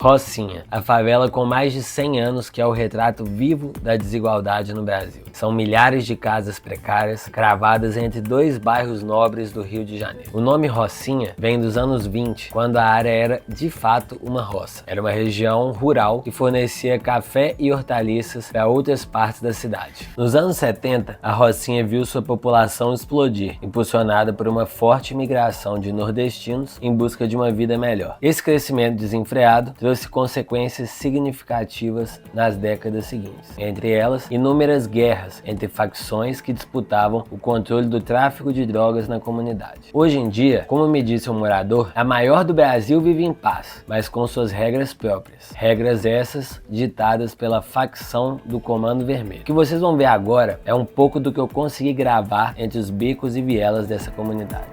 Rocinha, a favela com mais de 100 anos que é o retrato vivo da desigualdade no Brasil. São milhares de casas precárias cravadas entre dois bairros nobres do Rio de Janeiro. O nome Rocinha vem dos anos 20, quando a área era de fato uma roça. Era uma região rural que fornecia café e hortaliças para outras partes da cidade. Nos anos 70, a Rocinha viu sua população explodir, impulsionada por uma forte migração de nordestinos em busca de uma vida melhor. Esse crescimento desenfreado trouxe consequências significativas nas décadas seguintes. Entre elas, inúmeras guerras entre facções que disputavam o controle do tráfico de drogas na comunidade. Hoje em dia, como me disse um morador, a maior do Brasil vive em paz, mas com suas regras próprias. Regras essas ditadas pela facção do Comando Vermelho. O que vocês vão ver agora é um pouco do que eu consegui gravar entre os becos e vielas dessa comunidade.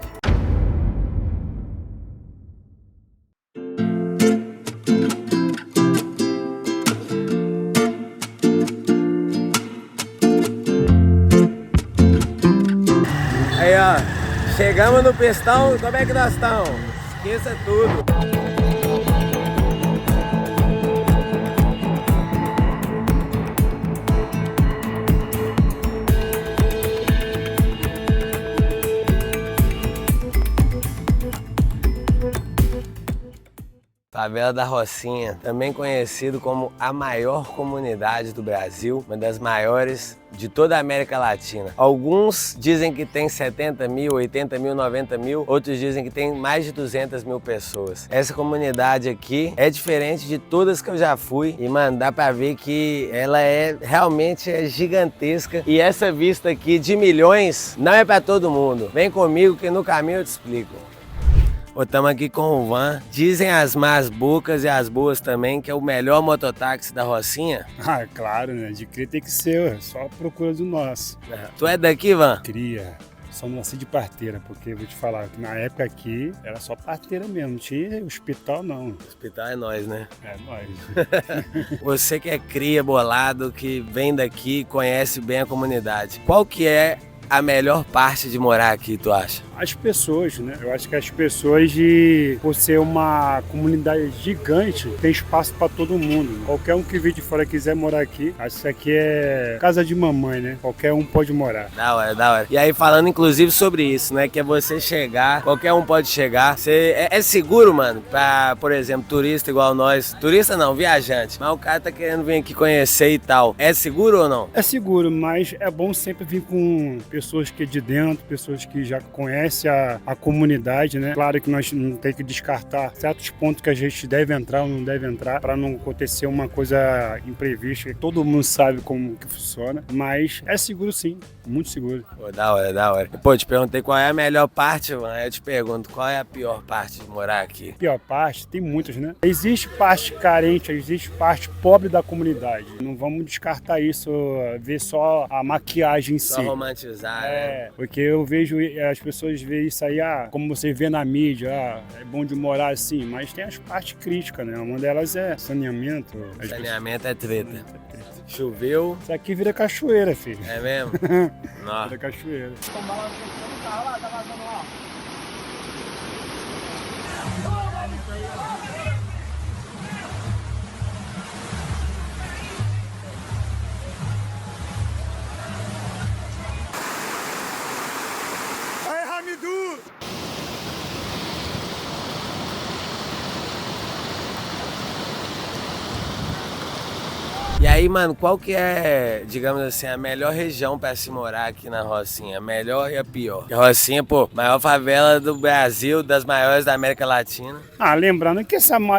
Aí ó, chegamos no Pestão, como é que nós estamos? Esqueça tudo. Favela da Rocinha, também conhecido como a maior comunidade do Brasil, uma das maiores de toda a América Latina. Alguns dizem que tem 70 mil, 80 mil, 90 mil, outros dizem que tem mais de 200 mil pessoas. Essa comunidade aqui é diferente de todas que eu já fui e, mano, dá pra ver que ela realmente é gigantesca e essa vista aqui de milhões não é pra todo mundo. Vem comigo que no caminho eu te explico. Estamos aqui com o Van. Dizem as más bocas e as boas também que é o melhor mototáxi da Rocinha. Ah, claro, né? De cria tem que ser, só a procura do nosso. Tu é daqui, Van? Cria. Só não nasci de parteira, porque vou te falar que na época aqui era só parteira mesmo, não tinha hospital não. Hospital é nós, né? É nós. Você que é cria, bolado, que vem daqui, conhece bem a comunidade. Qual que é a melhor parte de morar aqui, tu acha? As pessoas, né? Eu acho que as pessoas, por ser uma comunidade gigante, tem espaço para todo mundo. Qualquer um que vir de fora quiser morar aqui, acho que isso aqui é casa de mamãe, né? Qualquer um pode morar. Da hora, da hora. E aí falando inclusive sobre isso, né? Que é você chegar, qualquer um pode chegar. É seguro, mano, pra, por exemplo, turista igual nós. Turista não, viajante. Mas o cara tá querendo vir aqui conhecer e tal. É seguro ou não? É seguro, mas é bom sempre vir com pessoas que é de dentro, pessoas que já conhecem a comunidade, né? Claro que nós não tem que descartar certos pontos que a gente deve entrar ou não deve entrar para não acontecer uma coisa imprevista. Todo mundo sabe como que funciona, mas é seguro sim, muito seguro. Pô, da hora, da hora. Pô, te perguntei qual é a melhor parte, mano. Eu te pergunto, qual é a pior parte de morar aqui? Pior parte? Tem muitas, né? Existe parte carente, existe parte pobre da comunidade. Não vamos descartar isso, ver só a maquiagem em si. Só romantizar, né? Porque eu vejo as pessoas veem isso aí, como você vê na mídia, é bom de morar assim, mas tem as partes críticas, né? Uma delas é saneamento. Saneamento é treta. Choveu. Isso aqui vira cachoeira, filho. É mesmo? Nossa. Vira cachoeira. E aí, mano, qual que é, digamos assim, a melhor região pra se morar aqui na Rocinha? A melhor e a pior? Porque a Rocinha, pô, maior favela do Brasil, das maiores da América Latina. Lembrando que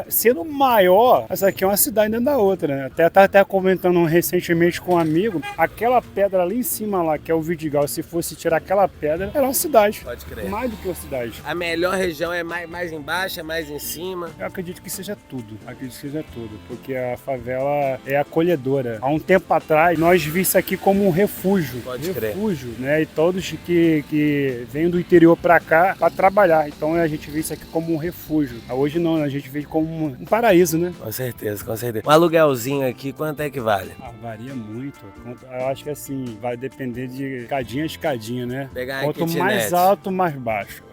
sendo maior, essa aqui é uma cidade dentro da outra, né? Até comentando recentemente com um amigo, aquela pedra ali em cima lá, que é o Vidigal, se fosse tirar aquela pedra, era uma cidade. Pode crer. Mais do que uma cidade. A melhor região é mais embaixo, é mais em cima? Eu acredito que seja tudo. Porque a favela é acolhedora. acolhedora. Há um tempo atrás, nós vimos isso aqui como um refúgio. Pode crer. Refúgio, né? E todos que vêm do interior para cá para trabalhar. Então a gente vê isso aqui como um refúgio. Hoje não, a gente vê como um paraíso, né? Com certeza, com certeza. Um aluguelzinho aqui, quanto é que vale? Varia muito. Eu acho que assim, vai depender de escadinha a escadinha, né? Pegar Quanto kitnet. mais alto, mais baixo.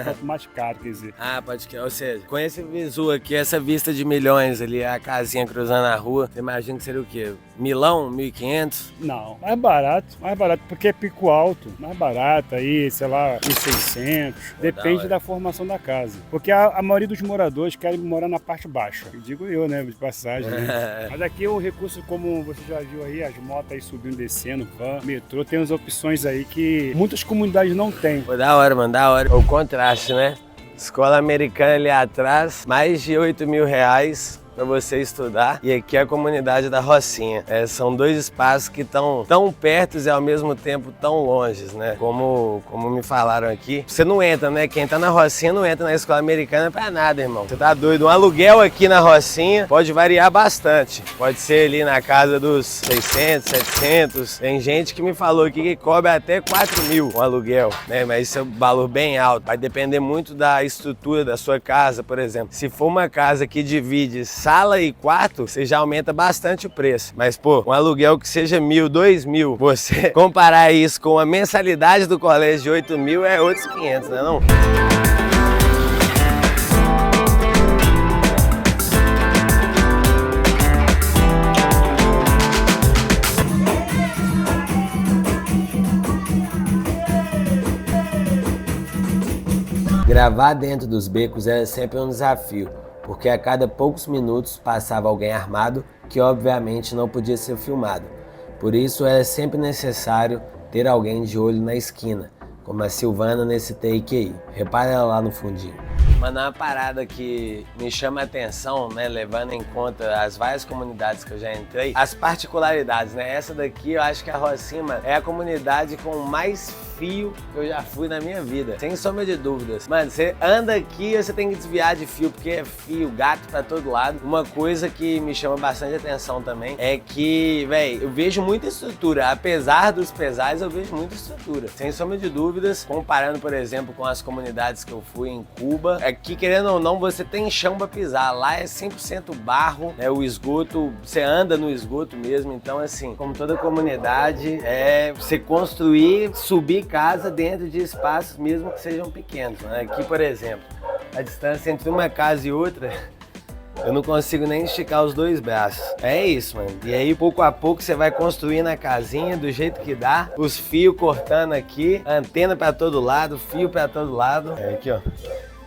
Quanto mais caro, quer dizer. Pode crer. Ou seja, com esse visu aqui, essa vista de milhões ali, a casinha cruzando a rua, você imagina que seria o quê? Milão? 1.500? Não, mais barato, porque é pico alto, mais barato aí, sei lá, 1.600, depende da formação da casa. Porque a maioria dos moradores querem morar na parte baixa, digo eu, né, de passagem, né? Mas aqui o recurso, como você já viu aí, as motos aí subindo, descendo, van, metrô, tem umas opções aí que muitas comunidades não têm. Pô, da hora, mano, da hora. O contraste, né? Escola americana ali atrás, mais de 8 mil reais para você estudar. E aqui é a comunidade da Rocinha. São dois espaços que estão tão perto e ao mesmo tempo tão longe, né? Como me falaram aqui. Você não entra, né? Quem tá na Rocinha não entra na escola americana pra nada, irmão. Você tá doido? Um aluguel aqui na Rocinha pode variar bastante. Pode ser ali na casa dos 600, 700. Tem gente que me falou aqui que cobra até 4 mil um aluguel, né? Mas isso é um valor bem alto. Vai depender muito da estrutura da sua casa, por exemplo. Se for uma casa que divide sala e quarto, você já aumenta bastante o preço. Mas, pô, um aluguel que seja 1.000, 2.000, você comparar isso com a mensalidade do colégio de 8 mil é outros 500, né não? Gravar dentro dos becos era sempre um desafio, porque a cada poucos minutos passava alguém armado que obviamente não podia ser filmado. Por isso era sempre necessário ter alguém de olho na esquina, como a Silvana nesse take aí. Repara ela lá no fundinho. Mano, uma parada que me chama a atenção, né, levando em conta as várias comunidades que eu já entrei, as particularidades, né? Essa daqui eu acho que a Rocinha, mano, é a comunidade com mais fio que eu já fui na minha vida, sem sombra de dúvidas. Mano, você anda aqui e você tem que desviar de fio, porque é fio, gato pra todo lado. Uma coisa que me chama bastante atenção também é que, velho, eu vejo muita estrutura, apesar dos pesares, eu vejo muita estrutura, sem sombra de dúvidas, comparando, por exemplo, com as comunidades que eu fui em Cuba. Aqui, querendo ou não, você tem chão pra pisar, lá é 100% barro, né? O esgoto, você anda no esgoto mesmo, então assim, como toda comunidade, é você construir, subir casa dentro de espaços mesmo que sejam pequenos, né? Aqui, por exemplo, a distância entre uma casa e outra, eu não consigo nem esticar os dois braços. É isso, mano. E aí, pouco a pouco, você vai construindo a casinha do jeito que dá, os fios cortando aqui, antena pra todo lado, fio pra todo lado. É aqui, ó.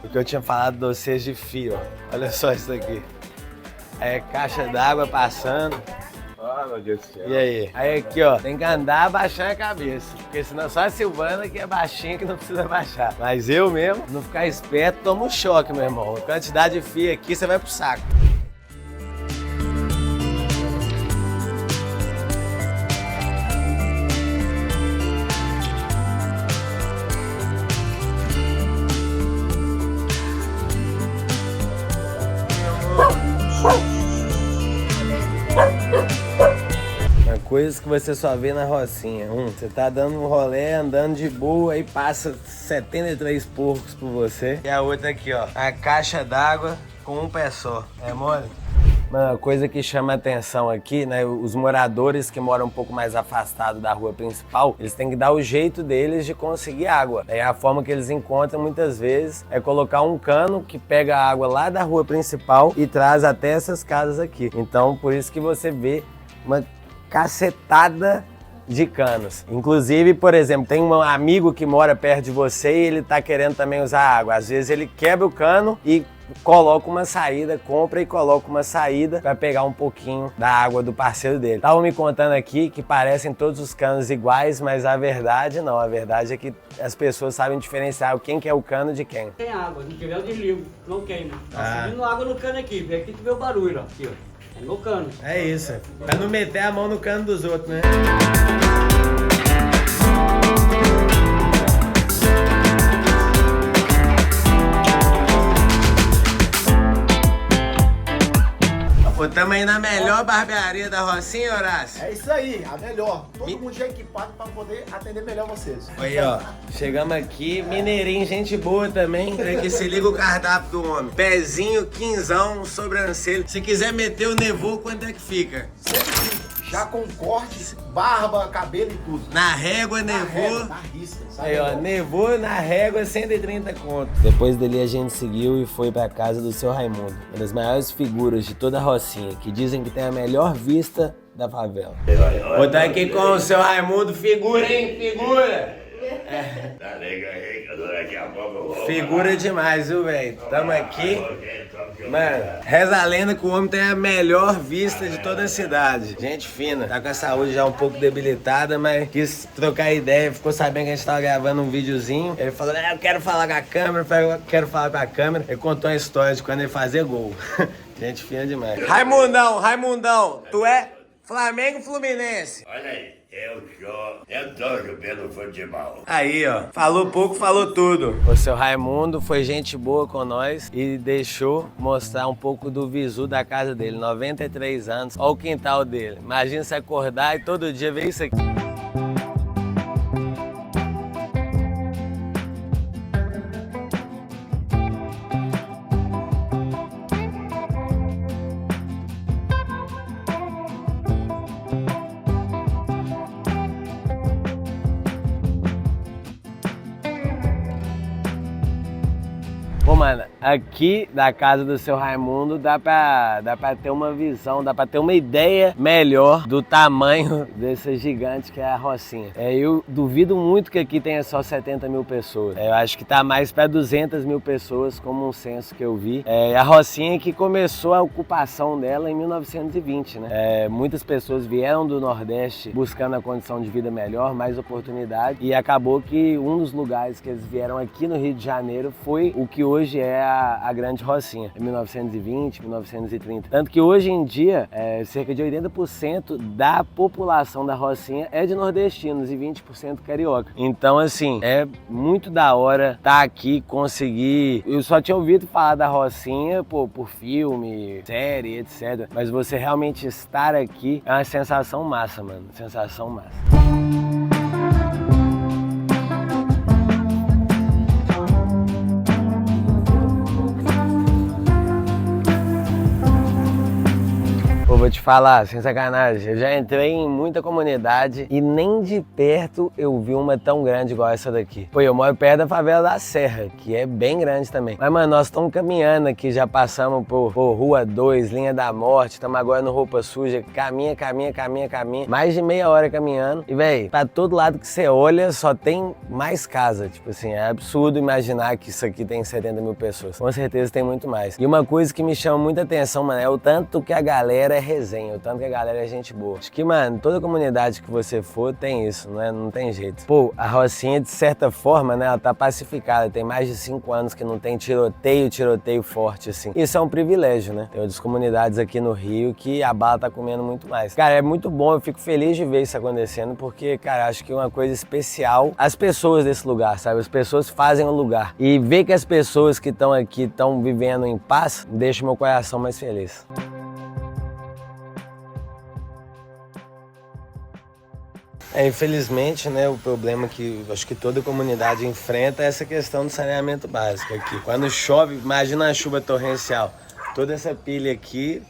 O que eu tinha falado de vocês de fio, ó. Olha só isso aqui. Aí, caixa d'água passando. Ah, meu Deus do céu. E aí? Aí aqui, ó, tem que andar abaixando a cabeça. Porque senão só a Silvana que é baixinha que não precisa baixar. Mas eu mesmo, não ficar esperto, tomo um choque, meu irmão. A quantidade de fio aqui, você vai pro saco. Coisas que você só vê na Rocinha. Você tá dando um rolê, andando de boa, aí passa 73 porcos por você. E a outra aqui, ó, a caixa d'água com um pé só. É mole? Uma coisa que chama a atenção aqui, né, os moradores que moram um pouco mais afastados da rua principal, eles têm que dar o jeito deles de conseguir água. É a forma que eles encontram muitas vezes é colocar um cano que pega a água lá da rua principal e traz até essas casas aqui. Então, por isso que você vê uma cacetada de canos. Inclusive, por exemplo, tem um amigo que mora perto de você e ele tá querendo também usar água. Às vezes ele quebra o cano e coloca uma saída, compra e coloca uma saída para pegar um pouquinho da água do parceiro dele. Estavam me contando aqui que parecem todos os canos iguais, mas a verdade não. A verdade é que as pessoas sabem diferenciar quem que é o cano de quem. Tem água, se tiver eu desligo, não queima. Tá subindo água no cano aqui, vem aqui tu vê o barulho, ó. Aqui, ó. É no cano. É isso, pra não meter a mão no cano dos outros, né? Pô, tamo aí na melhor barbearia da Rocinha, Horácio. É isso aí, a melhor. Todo mundo já equipado pra poder atender melhor vocês. Aí, ó, chegamos aqui, mineirinho, gente boa também. Que se liga o cardápio do homem. Pezinho, quinzão, sobrancelha. Se quiser meter o nevô, quanto é que fica? Já com corte, barba, cabelo e tudo. Na régua, nevô. Na risca, sabe? Aí, ó, nevou na régua, 130 conto. Depois dali a gente seguiu e foi pra casa do seu Raimundo, uma das maiores figuras de toda a Rocinha, que dizem que tem a melhor vista da favela. Vou estar aqui com o seu Raimundo, figura, hein? Figura! Figura demais, viu, velho? Tamo aqui. Mano, reza a lenda que o homem tem a melhor vista de toda a cidade. Gente fina. Tá com a saúde já um pouco debilitada, mas quis trocar ideia. Ficou sabendo que a gente tava gravando um videozinho. Ele falou, eu quero falar com a câmera, eu quero falar com a câmera. Ele contou a história de quando ele fazia gol. Gente fina demais. Raimundão, tu é Flamengo ou Fluminense? Olha aí, eu torço pelo futebol. Aí, ó, falou pouco, falou tudo. O seu Raimundo foi gente boa com nós e deixou mostrar um pouco do visu da casa dele, 93 anos. Olha o quintal dele. Imagina você acordar e todo dia ver isso aqui. Pô, mano, aqui da casa do seu Raimundo dá pra ter uma visão, dá pra ter uma ideia melhor do tamanho desse gigante que é a Rocinha. Eu duvido muito que aqui tenha só 70 mil pessoas. Eu acho que tá mais pra 200 mil pessoas, como um censo que eu vi. A Rocinha que começou a ocupação dela em 1920, né? Muitas pessoas vieram do Nordeste buscando a condição de vida melhor, mais oportunidade, e acabou que um dos lugares que eles vieram aqui no Rio de Janeiro foi o que hoje é a Grande Rocinha, em 1920, 1930. Tanto que hoje em dia, cerca de 80% da população da Rocinha é de nordestinos e 20% carioca. Então, assim, é muito da hora estar aqui, conseguir... Eu só tinha ouvido falar da Rocinha por filme, série, etc. Mas você realmente estar aqui é uma sensação massa, mano. Sensação massa. Vou te falar, sem sacanagem, eu já entrei em muita comunidade e nem de perto eu vi uma tão grande igual essa daqui. Pô, eu moro perto da favela da Serra, que é bem grande também. Mas, mano, nós estamos caminhando aqui, já passamos por Rua 2, Linha da Morte, estamos agora no Roupa Suja, caminha. Mais de meia hora caminhando. E, véi, pra todo lado que você olha, só tem mais casa. Tipo assim, é absurdo imaginar que isso aqui tem 70 mil pessoas. Com certeza tem muito mais. E uma coisa que me chama muita atenção, mano, é o tanto que a galera é resenha, o tanto que a galera é gente boa. Acho que, mano, toda comunidade que você for tem isso, não tem jeito. Pô, a Rocinha, de certa forma, né, ela tá pacificada. Tem mais de 5 anos que não tem tiroteio forte, assim. Isso é um privilégio, né? Tem outras comunidades aqui no Rio que a bala tá comendo muito mais. Cara, é muito bom, eu fico feliz de ver isso acontecendo, porque, cara, acho que é uma coisa especial as pessoas desse lugar, sabe? As pessoas fazem o lugar. E ver que as pessoas que estão aqui estão vivendo em paz, deixa o meu coração mais feliz. Infelizmente, né, o problema que acho que toda comunidade enfrenta é essa questão do saneamento básico aqui. Quando chove, imagina uma chuva torrencial, toda essa pilha aqui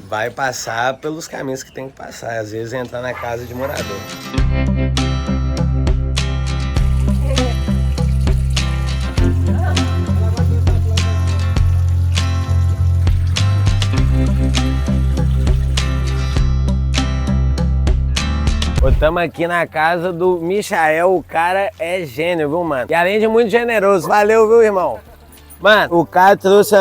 vai passar pelos caminhos que tem que passar, às vezes entrar na casa de morador. Estamos aqui na casa do Michael, o cara é gênio, viu, mano? E além de muito generoso, valeu, viu, irmão? Mano, o cara trouxe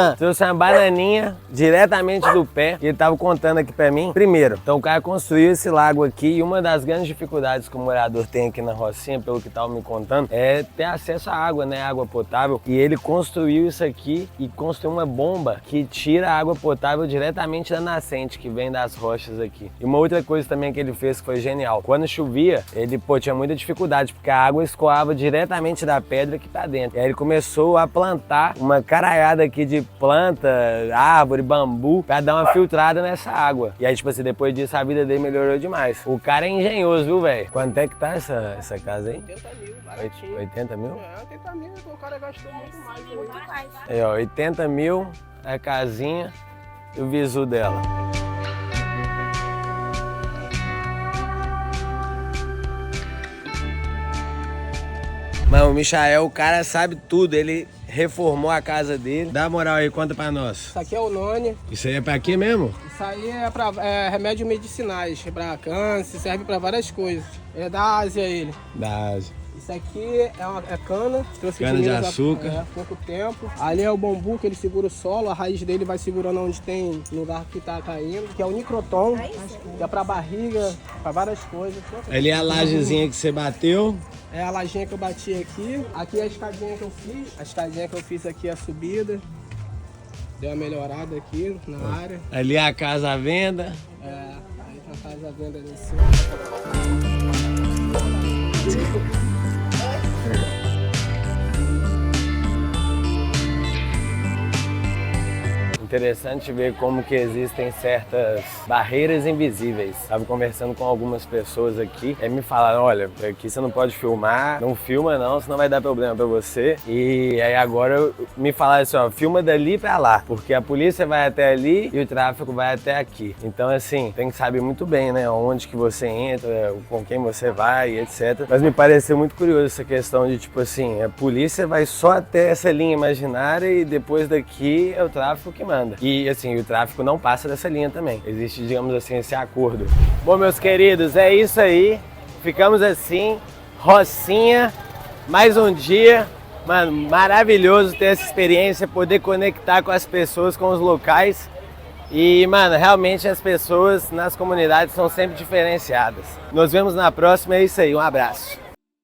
uma bananinha diretamente do pé, que ele tava contando aqui pra mim. Primeiro, então o cara construiu esse lago aqui e uma das grandes dificuldades que o morador tem aqui na Rocinha, pelo que tava me contando, é ter acesso à água, né? Água potável. E ele construiu isso aqui e construiu uma bomba que tira a água potável diretamente da nascente, que vem das rochas aqui. E uma outra coisa também que ele fez que foi genial. Quando chovia, ele, tinha muita dificuldade, porque a água escoava diretamente da pedra aqui pra dentro. E aí ele começou a plantar uma caralhada aqui de planta, árvore, bambu, pra dar uma filtrada nessa água. E aí, tipo assim, depois disso a vida dele melhorou demais. O cara é engenhoso, viu, velho? Quanto é que tá essa casa aí? 80 mil, baratinho. 80 mil? É, 80 mil, o cara gastou muito mais. Muito mais. Aí, ó, 80 mil é a casinha e o visu dela. Mano, o Michael, o cara sabe tudo, ele reformou a casa dele. Dá moral aí, conta pra nós. Isso aqui é o Noni. Isso aí é pra quê mesmo? Isso aí é pra remédios medicinais, pra câncer, serve pra várias coisas. É da Ásia ele. Da Ásia. Isso aqui é cana. Trouxe Cana de Minas açúcar. Há pouco tempo. Ali é o bambu que ele segura o solo, a raiz dele vai segurando onde tem lugar que tá caindo. Que é o nicroton, que é pra barriga, pra várias coisas. Ali é a lajezinha que você bateu. É a lajinha que eu bati aqui. Aqui é a escadinha que eu fiz. A escadinha que eu fiz aqui é a subida. Deu uma melhorada aqui na área. Ali é a casa à venda. É, aí tá a casa à venda ali em cima. Interessante ver como que existem certas barreiras invisíveis. Estava conversando com algumas pessoas aqui e me falaram, olha, aqui você não pode filmar, não filma não, senão vai dar problema pra você. E aí agora me falaram assim, ó, filma dali pra lá, porque a polícia vai até ali e o tráfico vai até aqui. Então assim, tem que saber muito bem, né, onde que você entra, com quem você vai, etc. Mas me pareceu muito curioso essa questão de tipo assim, a polícia vai só até essa linha imaginária e depois daqui é o tráfico que manda. E assim, o tráfico não passa dessa linha também. Existe, digamos assim, esse acordo. Bom, meus queridos, é isso aí. Ficamos assim, Rocinha, mais um dia. Mano, maravilhoso ter essa experiência, poder conectar com as pessoas, com os locais. E, mano, realmente as pessoas nas comunidades são sempre diferenciadas. Nos vemos na próxima, é isso aí, um abraço.